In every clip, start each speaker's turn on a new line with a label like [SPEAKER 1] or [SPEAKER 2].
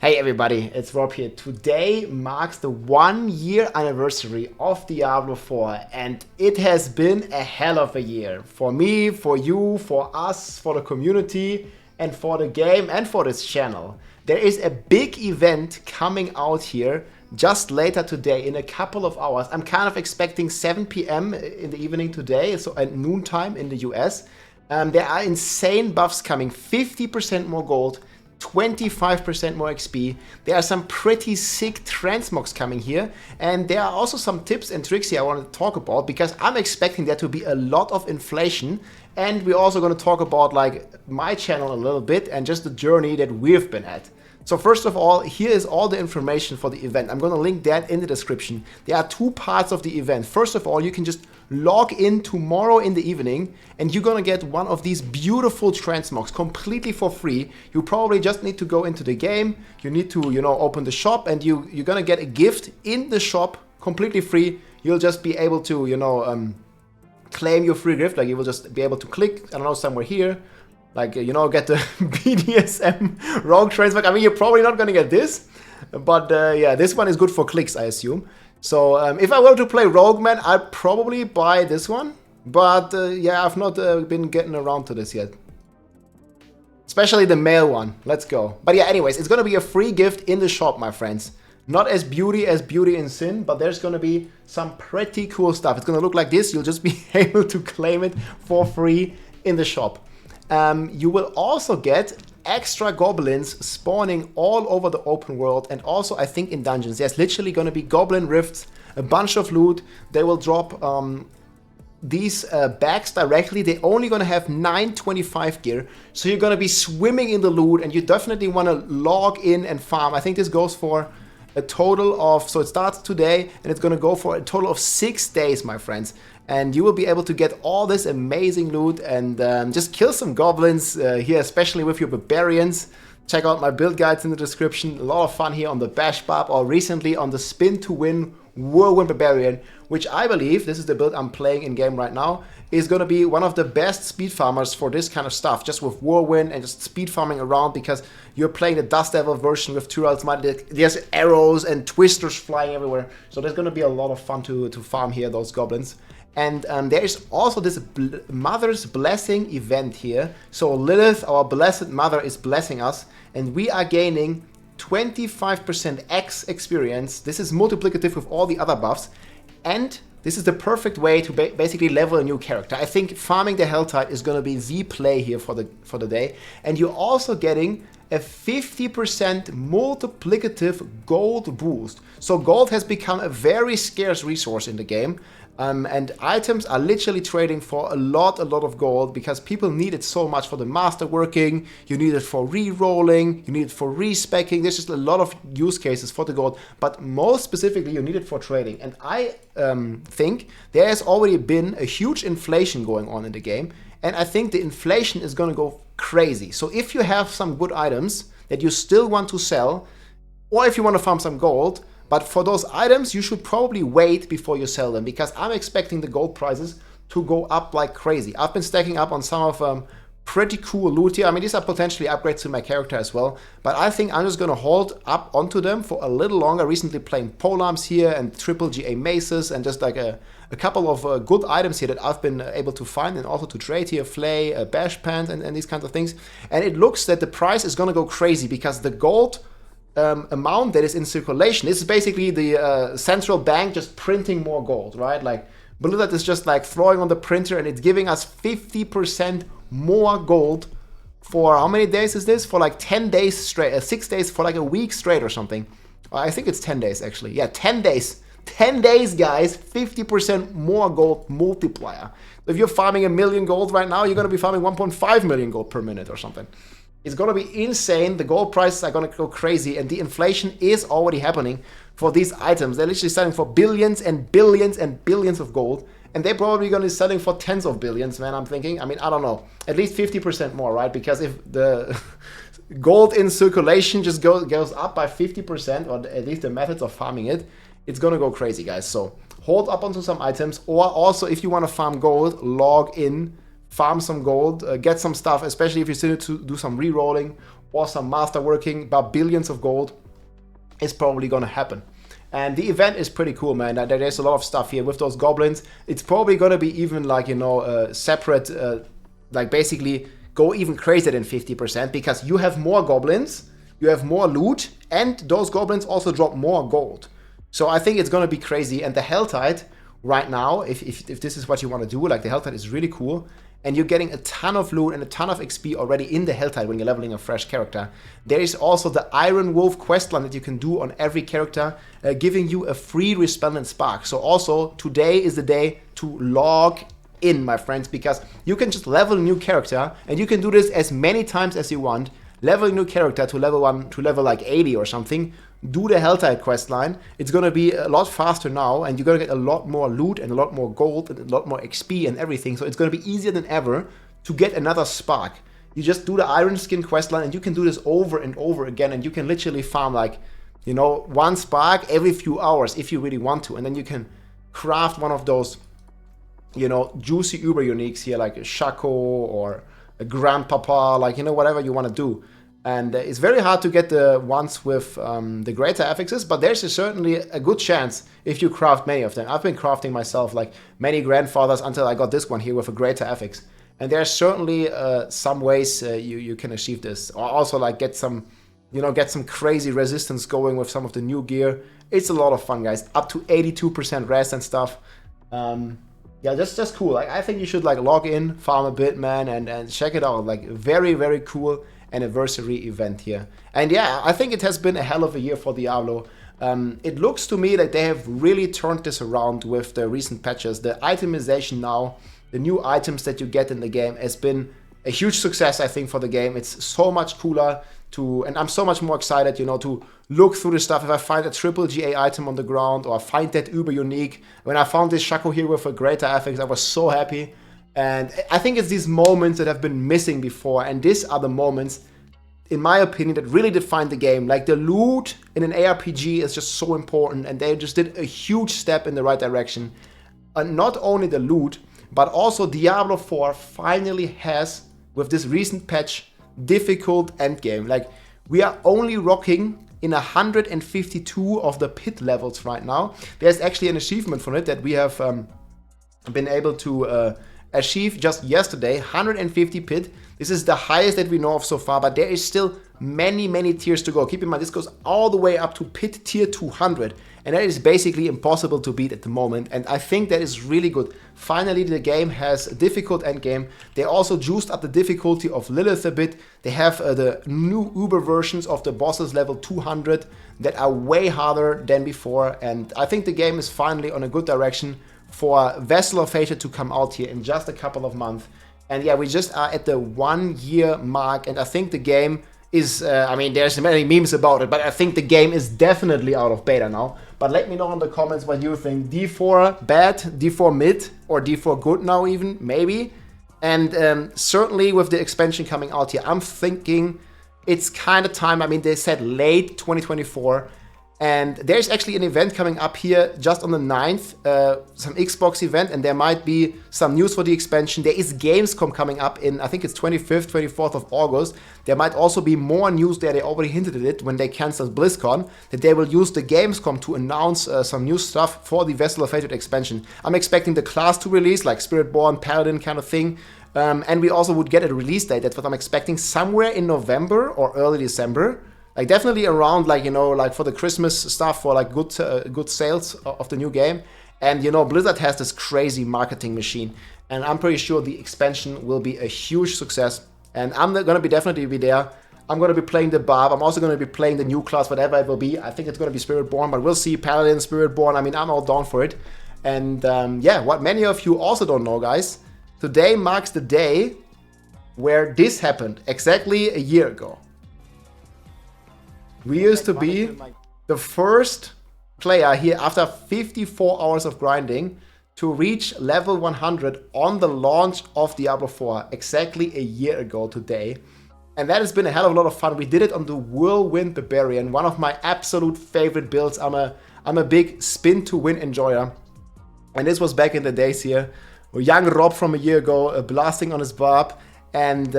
[SPEAKER 1] Hey everybody, it's Rob here. Today marks the 1 year anniversary of Diablo 4 and it has been a hell of a year. For me, for you, for us, for the community and for the game and for this channel. There is a big event coming out here just later today in a couple of hours. I'm kind of expecting 7 p.m. in the evening today, so at noontime in the US. There are insane buffs coming, 50% more gold, 25% more XP. There are some pretty sick transmogs coming here, and there are also some tips and tricks here I want to talk about because I'm expecting there to be a lot of inflation, and we're also going to talk about like my channel a little bit and just the journey that we've been at. So first of all, here is all the information for the event. I'm going to link that in the description. There are two parts of the event. First of all, you can just log in tomorrow in the evening and you're going to get one of these beautiful transmogs completely for free. You probably just need to go into the game. You need to, open the shop and you're going to get a gift in the shop completely free. You'll just be able to, claim your free gift. Like you will just be able to click, I don't know, somewhere here. Like, get the BDSM rogue transmog. I mean, you're probably not going to get this. But, yeah, this one is good for clicks, I assume. So, if I were to play Rogue Man, I'd probably buy this one. But, yeah, I've not been getting around to this yet. Especially the male one. Let's go. But, yeah, anyways, it's going to be a free gift in the shop, my friends. Not as beauty in sin, but there's going to be some pretty cool stuff. It's going to look like this. You'll just be able to claim it for free in the shop. You will also get extra goblins spawning all over the open world and also I think in dungeons. There's literally going to be Goblin Rifts, a bunch of loot. They will drop these bags directly. They're only going to have 925 gear. So you're going to be swimming in the loot and you definitely want to log in and farm. I think this goes for a total of, so it starts today and it's going to go for a total of 6 days, my friends. And you will be able to get all this amazing loot and just kill some goblins here, especially with your barbarians. Check out my build guides in the description. A lot of fun here on the Bash Barb or recently on the Spin to Win Whirlwind Barbarian, which I believe, this is the build I'm playing in game right now, is going to be one of the best speed farmers for this kind of stuff, just with Whirlwind and just speed farming around because you're playing the Dust Devil version with Tyrell's Might. There's arrows and twisters flying everywhere, so there's going to be a lot of fun to farm here, those goblins. And there is also this Mother's Blessing event here. So Lilith, our blessed mother, is blessing us, and we are gaining 25% X experience. This is multiplicative with all the other buffs, and this is the perfect way to basically level a new character. I think farming the Helltide is going to be the play here for the day, and you're also getting a 50% multiplicative gold boost. So gold has become a very scarce resource in the game. And items are literally trading for a lot of gold because people need it so much for the masterworking, you need it for re-rolling, you need it for respecking. There's just a lot of use cases for the gold, but most specifically you need it for trading. And I think there has already been a huge inflation going on in the game, and I think the inflation is going to go crazy. So if you have some good items that you still want to sell, or if you want to farm some gold, but for those items, you should probably wait before you sell them because I'm expecting the gold prices to go up like crazy. I've been stacking up on some of pretty cool loot here. I mean, these are potentially upgrades to my character as well, but I think I'm just going to hold up onto them for a little longer. Recently playing polearms here and triple GA maces and just like a couple of good items here that I've been able to find and also to trade here, flay, bash pants and these kinds of things. And it looks that the price is going to go crazy because the gold amount that is in circulation. This is basically the central bank just printing more gold, right? Like Bullet is just like throwing on the printer and it's giving us 50% more gold for how many days is this? For like 10 days straight, 6 days, for like a week straight or something. I think it's 10 days actually. Yeah, 10 days. 10 days, guys, 50% more gold multiplier. If you're farming 1 million gold right now, you're going to be farming 1.5 million gold per minute or something. It's going to be insane. The gold prices are going to go crazy, and the inflation is already happening for these items. They're literally selling for billions and billions and billions of gold, and they're probably going to be selling for tens of billions, man, I'm thinking. I mean, I don't know. At least 50% more, right? Because if the gold in circulation just goes up by 50%, or at least the methods of farming it, it's going to go crazy, guys. So hold up onto some items, or also if you want to farm gold, log in, farm some gold, get some stuff, especially if you still need to do some re-rolling or some masterworking, but billions of gold is probably gonna happen. And the event is pretty cool, man. There's a lot of stuff here with those goblins. It's probably gonna be even like, you know, separate, like basically go even crazier than 50% because you have more goblins, you have more loot, and those goblins also drop more gold. So I think it's gonna be crazy. And the Hell Tide right now, if this is what you want to do, like the Hell Tide is really cool. And you're getting a ton of loot and a ton of XP already in the Hell Tide when you're leveling a fresh character. There is also the Iron Wolf questline that you can do on every character, giving you a free Resplendent Spark. So also, today is the day to log in, my friends, because you can just level a new character, and you can do this as many times as you want. Level a new character to level 1, to level like 80 or something. Do the Hell Tide questline. It's gonna be a lot faster now, and you're gonna get a lot more loot and a lot more gold and a lot more XP and everything. So it's gonna be easier than ever to get another spark. You just do the Iron Skin questline, and you can do this over and over again, and you can literally farm like, you know, 1 spark every few hours if you really want to, and then you can craft one of those, you know, juicy uber uniques here, like a Shaco or a Grandpapa, like, you know, whatever you want to do. And it's very hard to get the ones with the greater affixes, but there's certainly a good chance if you craft many of them. I've been crafting myself like many grandfathers until I got this one here with a greater affix. And there's certainly some ways you can achieve this. Or also like get some, you know, get some crazy resistance going with some of the new gear. It's a lot of fun, guys. Up to 82% rest and stuff. Yeah, just cool. Like, I think you should like log in, farm a bit, man, and check it out. Like, very, very cool anniversary event here. And yeah, I think it has been a hell of a year for Diablo. It looks to me like they have really turned this around with the recent patches. The itemization now, the new items that you get in the game has been a huge success, I think, for the game. It's so much cooler to, and I'm so much more excited, you know, to look through the stuff. If I find a triple GA item on the ground, or I find that uber unique. When I found this Shaco here with a greater affix, I was so happy. And I think it's these moments that have been missing before, and these are the moments, in my opinion, that really define the game. Like, the loot in an ARPG is just so important, and they just did a huge step in the right direction. And not only the loot, but also Diablo 4 finally has, with this recent patch, difficult endgame. Like, we are only rocking in 152 of the pit levels right now. There's actually an achievement for it that we have been able to achieve just yesterday, 150 pit. This is the highest that we know of so far, but there is still many tiers to go. Keep in mind, this goes all the way up to pit tier 200, and that is basically impossible to beat at the moment, and I think that is really good. Finally, the game has a difficult endgame. They also juiced up the difficulty of Lilith a bit. They have the new Uber versions of the bosses level 200 that are way harder than before, and I think the game is finally on a good direction for Vessel of Fate to come out here in just a couple of months. And yeah, we just are at the 1 year mark, and I think the game is, I mean, there's many memes about it, but I think the game is definitely out of beta now. But let me know in the comments what you think. D4 bad, D4 mid, or D4 good now even, maybe. And certainly with the expansion coming out here, I'm thinking it's kind of time. I mean, they said late 2024. And there's actually an event coming up here just on the 9th, some Xbox event, and there might be some news for the expansion. There is Gamescom coming up in, I think it's 25th, 24th of August. There might also be more news there. They already hinted at it when they canceled BlizzCon, that they will use the Gamescom to announce some new stuff for the Vessel of Fate expansion. I'm expecting the class to release, like Spiritborn, Paladin kind of thing. And we also would get a release date. That's what I'm expecting, somewhere in November or early December. Like, definitely around, like, you know, like for the Christmas stuff, for like good sales of the new game. And, you know, Blizzard has this crazy marketing machine, and I'm pretty sure the expansion will be a huge success. And I'm gonna definitely be there. I'm gonna be playing the Barb. I'm also gonna be playing the new class, whatever it will be. I think it's gonna be Spiritborn, but we'll see. Paladin, Spiritborn. I mean, I'm all down for it. And yeah, what many of you also don't know, guys, today marks the day where this happened, exactly a year ago. We used to be the first player here after 54 hours of grinding to reach level 100 on the launch of Diablo 4 exactly a year ago today. And that has been a hell of a lot of fun. We did it on the Whirlwind Barbarian, one of my absolute favorite builds. I'm a big spin to win enjoyer. And this was back in the days here. Young Rob from a year ago, blasting on his barb. And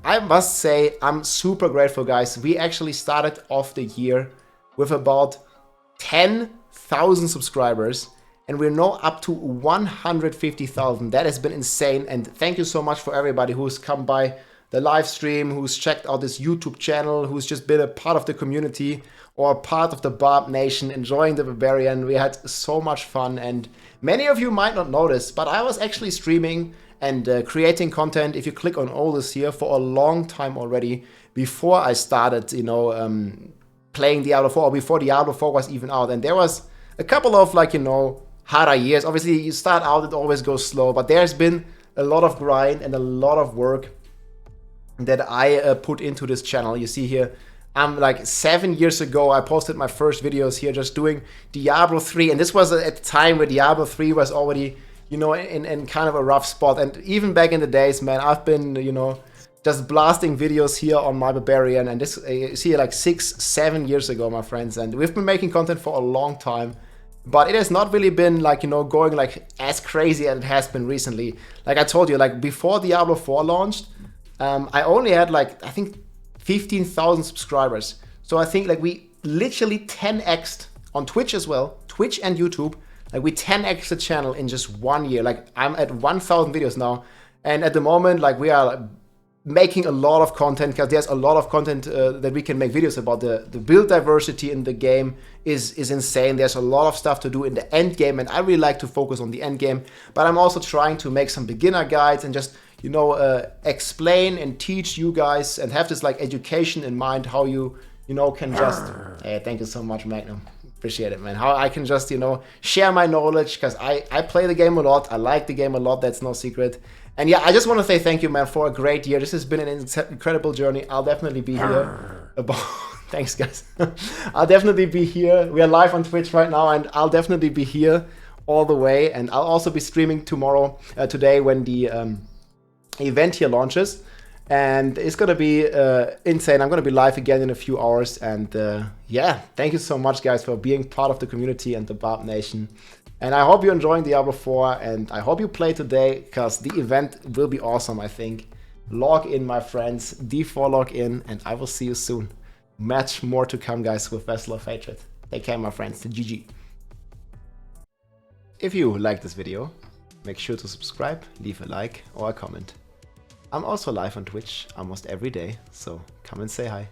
[SPEAKER 1] I must say, I'm super grateful, guys. We actually started off the year with about 10,000 subscribers, and we're now up to 150,000. That has been insane, and thank you so much for everybody who's come by the live stream, who's checked out this YouTube channel, who's just been a part of the community or part of the Barb Nation, enjoying the Barbarian. We had so much fun, and many of you might not notice, but I was actually streaming and creating content, if you click on all this here, for a long time already, before I started, you know, playing Diablo 4, or before Diablo 4 was even out. And there was a couple of, like, you know, harder years. Obviously, you start out, it always goes slow, but there's been a lot of grind and a lot of work that I put into this channel. You see here, like 7 years ago, I posted my first videos here just doing Diablo 3, and this was at the time where Diablo 3 was already, you know, in kind of a rough spot. And even back in the days, man, I've been, you know, just blasting videos here on my Barbarian, and this, you see, like 6-7 years ago, my friends, and we've been making content for a long time, but it has not really been, like, you know, going like as crazy as it has been recently. Like I told you, like before Diablo 4 launched, I only had, like, I think 15,000 subscribers. So I think, like, we literally 10x'd on Twitch as well, Twitch and YouTube. Like, we 10x the channel in just 1 year. Like, I'm at 1,000 videos now. And at the moment, like, we are making a lot of content, because there's a lot of content that we can make videos about. The build diversity in the game is insane. There's a lot of stuff to do in the end game, and I really like to focus on the end game. But I'm also trying to make some beginner guides and just, you know, explain and teach you guys and have this, like, education in mind, how you know, can just... Hey, thank you so much, Magnum. Appreciate it, man. How I can just, you know, share my knowledge, because I play the game a lot. I like the game a lot. That's no secret. And yeah, I just want to say thank you, man, for a great year. This has been an incredible journey. I'll definitely be here. Thanks, guys. I'll definitely be here. We are live on Twitch right now, and I'll definitely be here all the way. And I'll also be streaming today, when the event here launches. And it's going to be insane. I'm going to be live again in a few hours. And yeah, thank you so much, guys, for being part of the community and the Barb Nation. And I hope you're enjoying Diablo 4. And I hope you play today, because the event will be awesome, I think. Log in, my friends. D4 log in. And I will see you soon. Much more to come, guys, with Vessel of Hatred. Take care, my friends. GG. If you like this video, make sure to subscribe, leave a like or a comment. I'm also live on Twitch almost every day, so come and say hi.